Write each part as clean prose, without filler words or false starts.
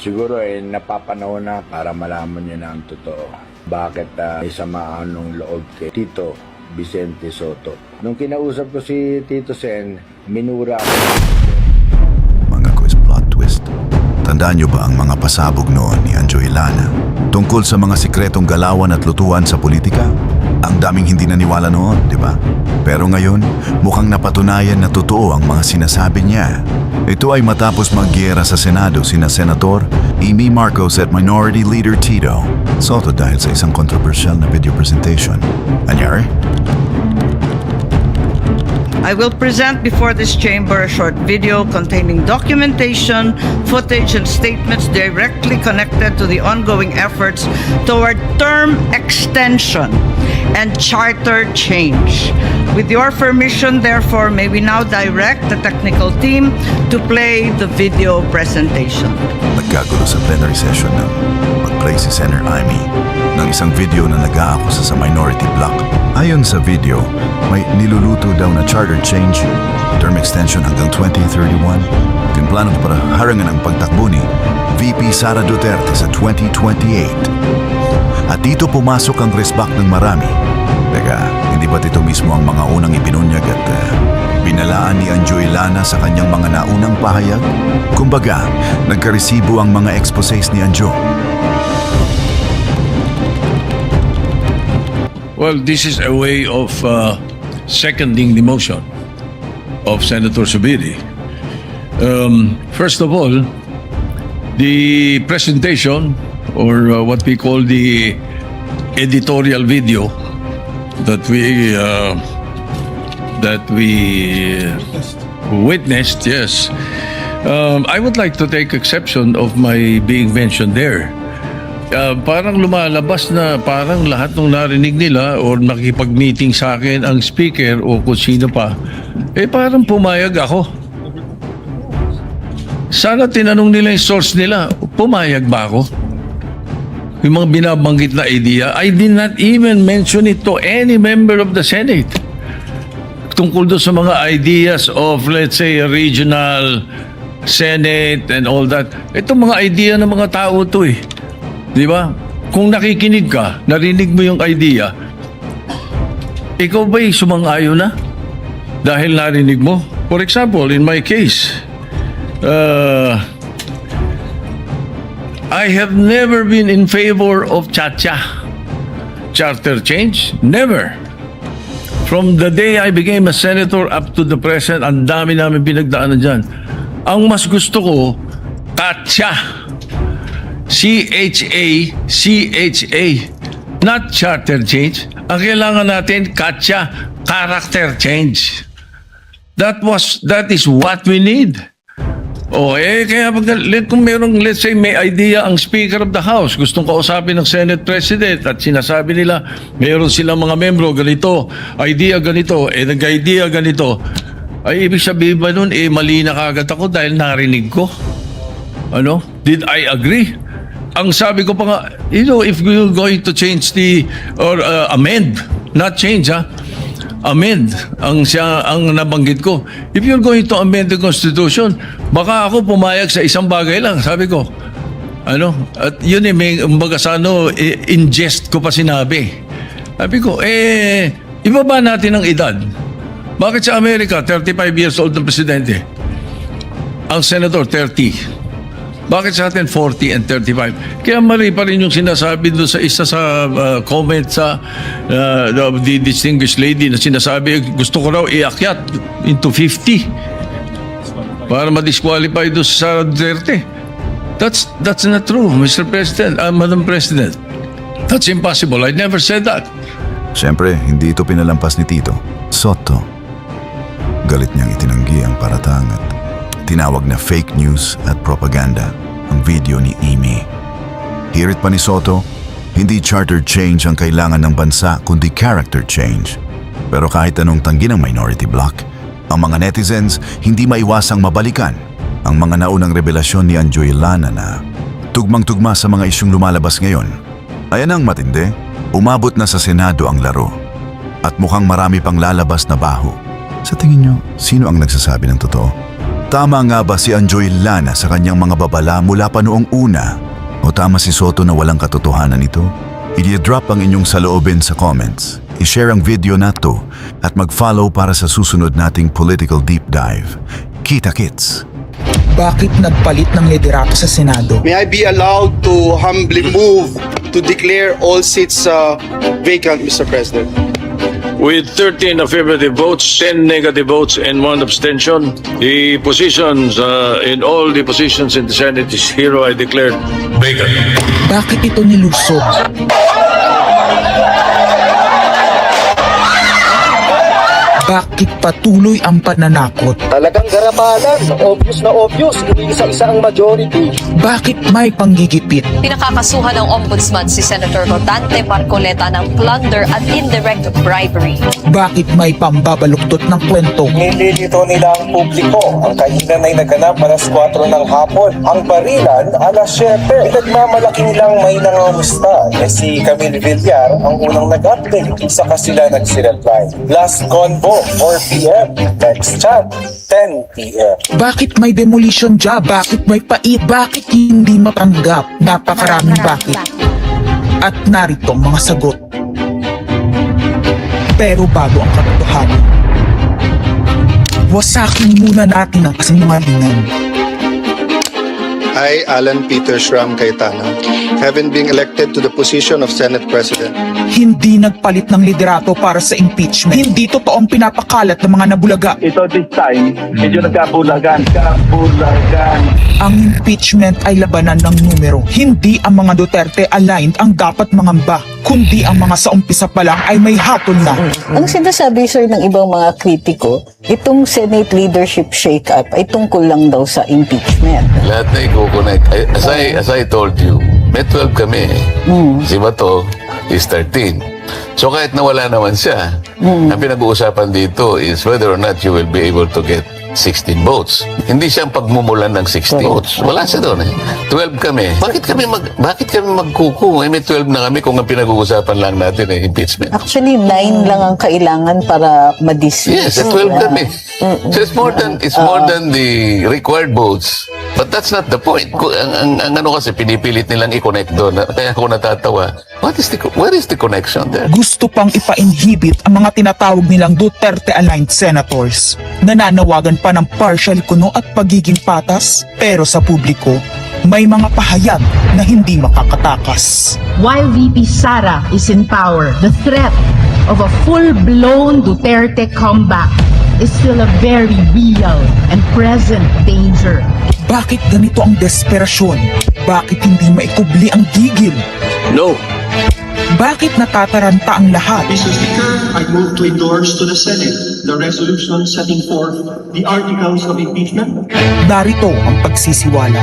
Siguro napapanahon na para malaman niyo na ang totoo. Bakit may samaan ng loob kay Tito Vicente Sotto. Nung kinausap ko si Tito Sen, minura ako. Mga quiz plot twist. Tandaan niyo ba ang mga pasabog noon ni Anjo Ilana tungkol sa mga sikretong galawan at lutuan sa politika? Ang daming hindi naniwala noon, di ba? Pero ngayon, mukhang napatunayan na totoo ang mga sinasabi niya. Ito ay matapos maggiyera sa Senado sina Senator Amy Marcos at Minority Leader Tito Sotto dahil sa isang controversial na video presentation. Anyari? I will present before this chamber a short video containing documentation, footage, and statements directly connected to the ongoing efforts toward term extension and charter change. With your permission, therefore, may we now direct the technical team to play the video presentation. Nagkagulo sa plenary session ng mag-play si Senator Amy ng isang video na nag-aakusa sa minority bloc. Ayon sa video, may niluluto daw na charter change, term extension hanggang 2031, pinplano para harangan ang pagtakbo ni VP Sara Duterte sa 2028. At dito pumasok ang resback ng marami. Teka, hindi ba't ito mismo ang mga unang ibinunyag at binalaan ni Anjo Ilana sa kanyang mga naunang pahayag? Kumbaga, nagkaresibo ang mga exposés ni Anjo. Well, this is a way of seconding the motion of Senator Zubiri. First of all, the presentation, or what we call the editorial video that we witnessed, yes. I would like to take exception of my being mentioned there. Parang lumalabas na parang lahat ng narinig nila or nakipag-meeting sa akin ang speaker o kung sino pa, parang pumayag ako. Sana tinanong nila yung source nila, pumayag ba ako? Yung mga binabanggit na idea, I did not even mention it to any member of the Senate. Tungkol doon sa mga ideas of, let's say, a regional Senate and all that. Itong mga idea ng mga tao to Di ba? Kung nakikinig ka, narinig mo yung idea, ikaw ba'y sumang-ayon na? Dahil narinig mo? For example, in my case, I have never been in favor of charter change. Never. From the day I became a senator up to the present, ang dami namin pinagdaanan dyan. Ang mas gusto ko, CHA. C-H-A, not charter change. Ang kailangan natin, CHA, character change. That is what we need. Kaya kung merong, let's say, may idea ang Speaker of the House, gustong kausapin ng Senate President at sinasabi nila, meron silang mga membro, ganito, idea ganito, nag-idea ganito, ay ibig sabihin ba nun, mali na kagad ako dahil narinig ko? Did I agree? Ang sabi ko pa nga, if you're going to change or amend, not change amend, ang nabanggit ko. If you're going to amend the Constitution, baka ako pumayag sa isang bagay lang, sabi ko. At yun may in jest ko pa sinabi. Sabi ko, ibaba natin ang edad. Bakit sa Amerika, 35 years old ng presidente? Ang senador, 30. Bakit sa atin 40 and 35? Kaya mali pa rin yung sinasabi doon sa isa sa comment sa the distinguished lady na sinasabi, gusto ko raw iakyat into 50 para ma-disqualify doon sa Duterte. That's not true, Mr. President, Madam President. That's impossible. I never said that. Siyempre, hindi ito pinalampas ni Tito Sotto. Galit niyang itinanggi ang paratang at tinawag na fake news at propaganda ang video ni Amy. Hirit pa ni Sotto, hindi charter change ang kailangan ng bansa kundi character change. Pero kahit anong tanggi ng minority bloc, ang mga netizens hindi maiwasang mabalikan ang mga naunang revelasyon ni Anjo Ilana na tugmang-tugma sa mga isyong lumalabas ngayon. Ayan ang matindi, umabot na sa Senado ang laro at mukhang marami pang lalabas na baho. Sa tingin nyo, sino ang nagsasabi ng totoo? Tama nga ba si Anjoy Lana sa kanyang mga babala mula pa noong una? O tama si Soto na walang katotohanan ito? I-drop ang inyong saloobin sa comments. I-share ang video na to at mag-follow para sa susunod nating political deep dive. Kita-kits! Bakit nagpalit ng liderato sa Senado? May I be allowed to humbly move to declare all seats vacant, Mr. President? With 13 affirmative votes, 10 negative votes, and 1 abstention, the positions in all the positions in the Senate is hereby declared vacant. Bakit ito nilusog? Bakit patuloy ang pananakot? Talagang garapalan, obvious na obvious, iniisa-isa ang majority. Bakit may panggigipit? Pinakakasuhan ng Ombudsman si Senator Rodante Marcoleta ng plunder at indirect bribery. Bakit may pambabaluktot ng kwento? Nililito nila ang publiko. Ang kainan ay naganap alas 4 ng hapon. Ang barilan alas 7. Pinagmamalaki nilang may nangangusta. Si Camille Villar ang unang nag-update. Saka sila nagsi-reply. Last convo, 4 p.m. Next chat, 10 p.m. Bakit may demolition job? Bakit may pait? Bakit hindi matanggap? Napakaraming bakit. At narito ang mga sagot. Pero bago ang katotohanan, wasakin muna natin ang kasinungalingan. I, Alan Peter Schramm Cayetano, having been elected to the position of Senate President, Hindi nagpalit ng liderato para sa impeachment. Hindi totoo ang pinapakalat ng mga nabulaga. Ito this time, medyo nagkabulagan. Ang impeachment ay labanan ng numero. Hindi ang mga Duterte aligned ang dapat mangamba, kundi ang mga sa umpisa pa lang ay may hatol na. Ang sinasabi, sir, ng ibang mga kritiko, itong Senate leadership shake-up ay tungkol lang daw sa impeachment. Lahat na i-connect. As I told you, may 12 kami. Si Bato is 13. So kahit nawala naman siya, ang pinag-uusapan dito is whether or not you will be able to get 16 votes. Hindi siya ang pagmumulan ng 16 votes. Wala siya doon eh. 12 kami. Bakit kami magkuku? May 12 na kami kung ang pinag-uusapan lang natin eh, impeachment. Actually, 9 lang ang kailangan para ma-dismiss. Yes, 12 kami. So it's more than the required votes. But that's not the point. Ang ano kasi pinipilit nilang i-connect doon. Kaya ako natatawa. Where is the connection there? Gusto pang ipa-inhibit ang mga tinatawag nilang Duterte-aligned senators. Nananawagan pa ng partial kuno at pagiging patas, pero sa publiko, may mga pahayag na hindi makakatakas. While VP Sara is in power, the threat of a full-blown Duterte comeback is still a very real and present danger. Bakit ganito ang desperasyon? Bakit hindi maikubli ang gigil? No. Bakit natataranta ang lahat? Mr. Speaker, I move to endorse to the Senate the resolution setting forth the articles of impeachment. Narito ang pagsisiwala.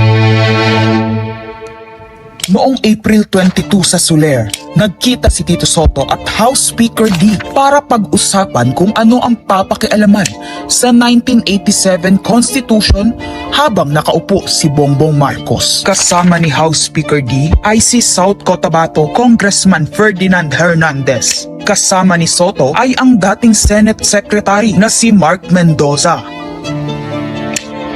Noong April 22 sa Soler, nagkita si Tito Soto at House Speaker D para pag-usapan kung ano ang papakialaman sa 1987 Constitution habang nakaupo si Bongbong Marcos. Kasama ni House Speaker D ay si South Cotabato Congressman Ferdinand Hernandez. Kasama ni Soto ay ang dating Senate Secretary na si Mark Mendoza.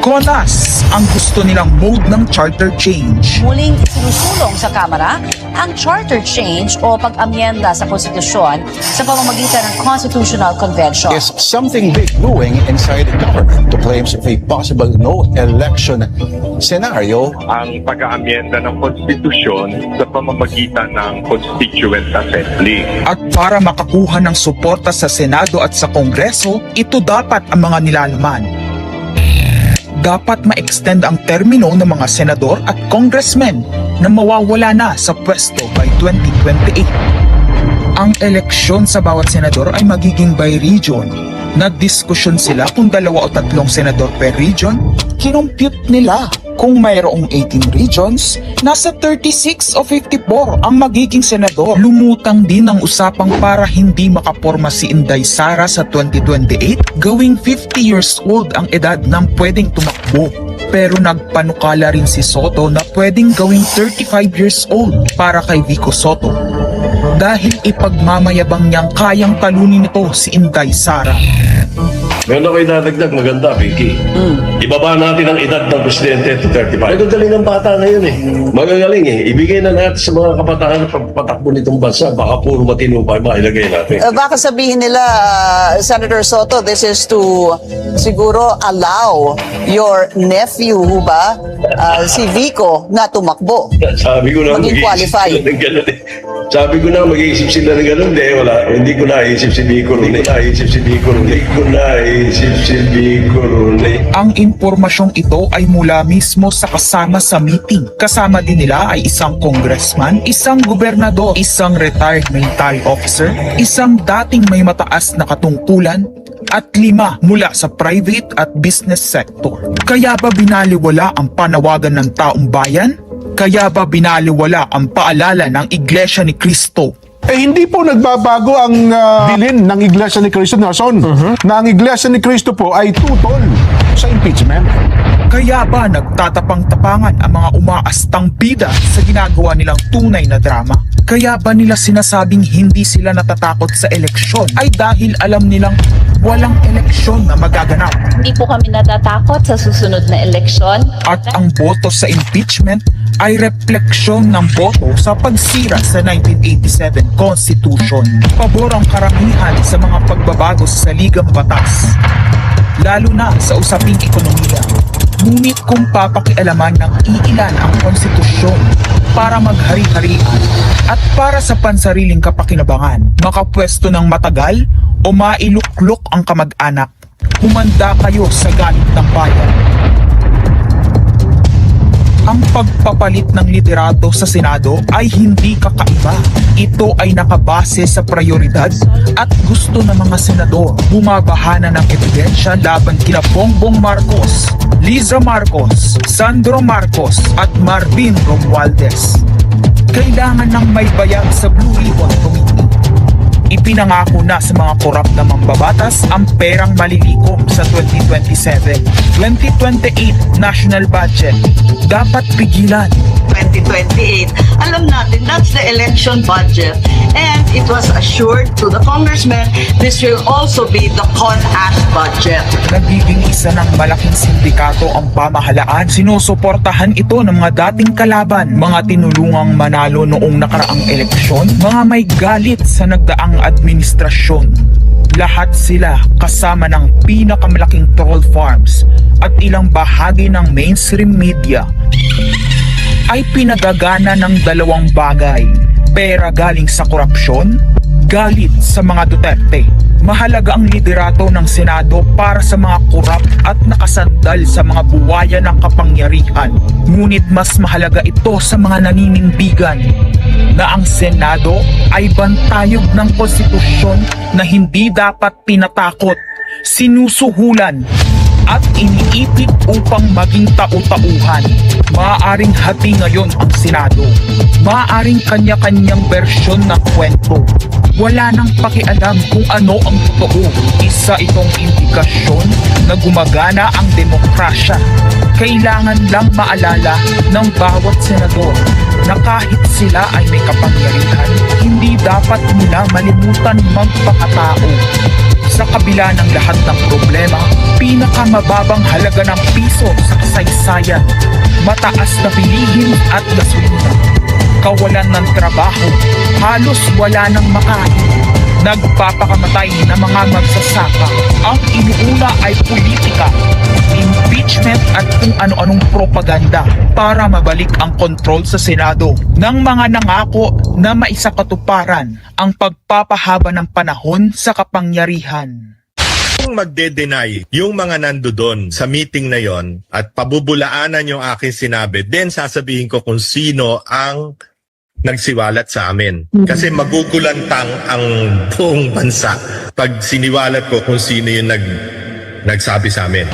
Konas ang gusto nilang mode ng charter change. Muling sinusulong sa Kamara ang charter change o pag-amyenda sa konstitusyon sa pamamagitan ng Constitutional Convention. Is something big brewing inside the government to claims of a possible no election scenario. Ang pag-aamyenda ng konstitusyon sa pamamagitan ng Constituent Assembly. At para makakuha ng suporta sa Senado at sa Kongreso, ito dapat ang mga nilalaman. Dapat ma-extend ang termino ng mga senador at congressmen na mawawala na sa pwesto by 2028. Ang eleksyon sa bawat senador ay magiging by region. Nagdiskusyon sila kung 2 o 3 senador per region. Kinumpute nila kung mayroong 18 regions, nasa 36 o 54 ang magiging senador. Lumutang din ang usapang para hindi makaporma si Inday Sara sa 2028, gawing 50 years old ang edad ng pwedeng tumakbo. Pero nagpanukala rin si Soto na pwedeng gawing 35 years old para kay Vico Soto. dahil ipagmamayabang niyang kayang talunin ito si Inday Sara. Meron ako idadagdag, maganda, Vicky. Ibaba natin ang edad ng presidente to 35. Magagaling ng bata ngayon eh. Magagaling eh. Ibigay na natin sa mga kabataan na pagpatakbo nitong bansa. Baka puro matino pa mailagay natin. Baka sabihin nila, Senator Soto, this is to siguro allow your nephew, ba, si Vico, na tumakbo. Sabi ko na Maging qualified. sila ng ganun eh. Sabi ko na mag-iisip sila ng ganun. Wala. Hindi ko naisip si Vico rin. Ang impormasyong ito ay mula mismo sa kasama sa meeting. Kasama din nila ay isang congressman, isang gobernador, isang retired military officer, isang dating may mataas na katungkulan, at 5 mula sa private at business sector. Kaya ba binaliwala ang panawagan ng taong bayan? Kaya ba binaliwala ang paalala ng Iglesia ni Cristo? Hindi po nagbabago ang bilin ng Iglesia ni Cristo, Nelson, na ang Iglesia ni Cristo po ay tutol sa impeachment. Kaya ba nagtatapang-tapangan ang mga umaastang bida sa ginagawa nilang tunay na drama? Kaya ba nila sinasabing hindi sila natatakot sa eleksyon ay dahil alam nilang walang eleksyon na magaganap? Hindi po kami natatakot sa susunod na eleksyon. At ang boto sa impeachment ay refleksyon ng boto sa pagsira sa 1987 Constitution. Pabor ang karamihan sa mga pagbabago sa saligang batas, lalo na sa usaping ekonomiya. Ngunit kung papakialaman ng iilan ang konstitusyon para maghari-harian at para sa pansariling kapakinabangan, makapwesto ng matagal o mailuklok ang kamag-anak, humanda kayo sa galit ng bayan. Ang pagpapalit ng liderato sa Senado ay hindi kakaiba. Ito ay nakabase sa prioridad at gusto ng mga senador. Bumabahana ng ebidensya laban kina Bongbong Marcos, Liza Marcos, Sandro Marcos at Marvin Romualdez. Kailangan ng may bayag sa Blue Ribbon Committee. Ipinangako na sa mga korap na mambabatas ang perang malilikom sa 2027. 2028 national budget. Dapat pigilan. 2028, alam natin that's the election budget, and it was assured to the congressman this will also be the CONAS budget. Nagiging isa ng malaking sindikato ang pamahalaan. Sinusuportahan ito ng mga dating kalaban, mga tinulungang manalo noong nakaraang eleksyon, mga may galit sa nagdaang administrasyon. Lahat sila kasama ng pinakamalaking troll farms at ilang bahagi ng mainstream media ay pinagagana ng 2 bagay: pera galing sa korupsyon, galit sa mga Duterte. Mahalaga ang liderato ng Senado para sa mga korap at nakasandal sa mga buwaya ng kapangyarihan. Ngunit mas mahalaga ito sa mga naninindigan na ang Senado ay bantayog ng konstitusyon na hindi dapat pinatakot, sinusuhulan at iniipit upang maging tau-tauhan. Maaaring hati ngayon ang Senado. Maaaring kanya-kanyang bersyon ng kwento. Wala nang pakialam kung ano ang totoo. Isa itong indikasyon na gumagana ang demokrasya. Kailangan lang maalala ng bawat senador na kahit sila ay may kapangyarihan, hindi dapat nila malimutan magpakatao. Sa kabila ng lahat ng problema, pinakamababang halaga ng piso sa kasaysayan, mataas na bilihin at gasolina, kawalan ng trabaho, halos wala nang makain, nagpapakamatay ng mga magsasaka. Ang inuuna ay politika, impeachment at kung ano-anong propaganda para mabalik ang kontrol sa Senado ng mga nangako na maisakatuparan ang pagpapahaba ng panahon sa kapangyarihan. Kung magde-deny yung mga nandoon sa meeting na yon at pabubulaanan yung aking sinabi, then sasabihin ko kung sino ang nagsiwalat sa amin. Kasi magugulantang ang buong bansa pag siniwalat ko kung sino yung nagsabi sa amin.